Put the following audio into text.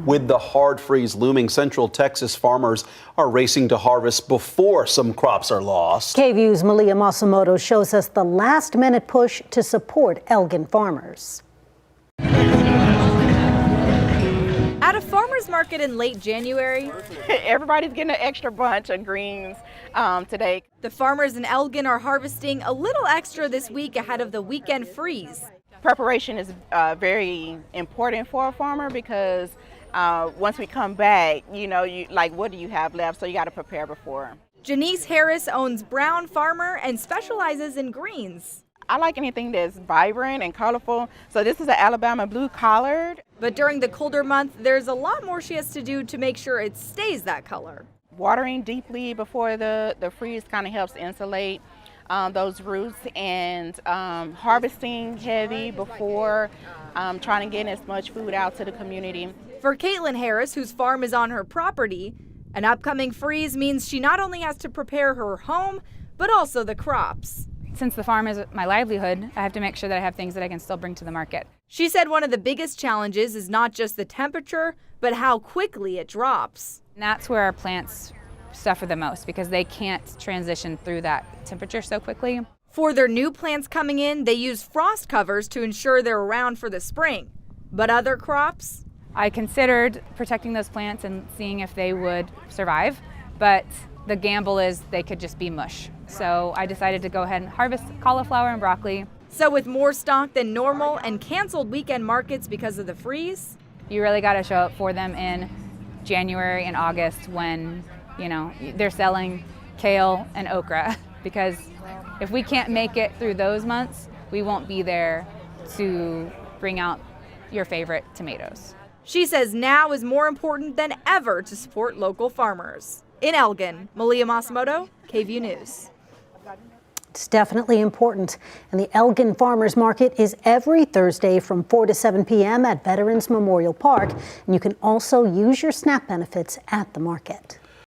With the hard freeze looming, Central Texas farmers are racing to harvest before some crops are lost. KVUE's Malia Masamoto shows us the last-minute push to support Elgin farmers. At a farmer's market in late January, everybody's getting an extra bunch of greens today. The farmers in Elgin are harvesting a little extra this week ahead of the weekend freeze. Preparation is very important for a farmer because once we come back, what do you have left? So you got to prepare before. Janice Harris owns Brown Farmer and specializes in greens. I like anything that's vibrant and colorful. So this is an Alabama blue collard. But during the colder month, there's a lot more she has to do to make sure it stays that color. Watering deeply before the freeze kind of helps insulate those roots, and harvesting heavy before trying to get as much food out to the community. For Caitlin Harris, whose farm is on her property, an upcoming freeze means she not only has to prepare her home, but also the crops. Since the farm is my livelihood, I have to make sure that I have things that I can still bring to the market. She said one of the biggest challenges is not just the temperature, but how quickly it drops. And that's where our plants suffer the most because they can't transition through that temperature so quickly. For their new plants coming in, they use frost covers to ensure they're around for the spring. But other crops? I considered protecting those plants and seeing if they would survive, but the gamble is they could just be mush. So I decided to go ahead and harvest cauliflower and broccoli. So with more stock than normal and canceled weekend markets because of the freeze? You really got to show up for them in January and August when, they're selling kale and okra, because if we can't make it through those months, we won't be there to bring out your favorite tomatoes. She says now is more important than ever to support local farmers. In Elgin, Malia Masamoto, KVUE News. It's definitely important. And the Elgin Farmers Market is every Thursday from 4 to 7 p.m. at Veterans Memorial Park. And you can also use your SNAP benefits at the market.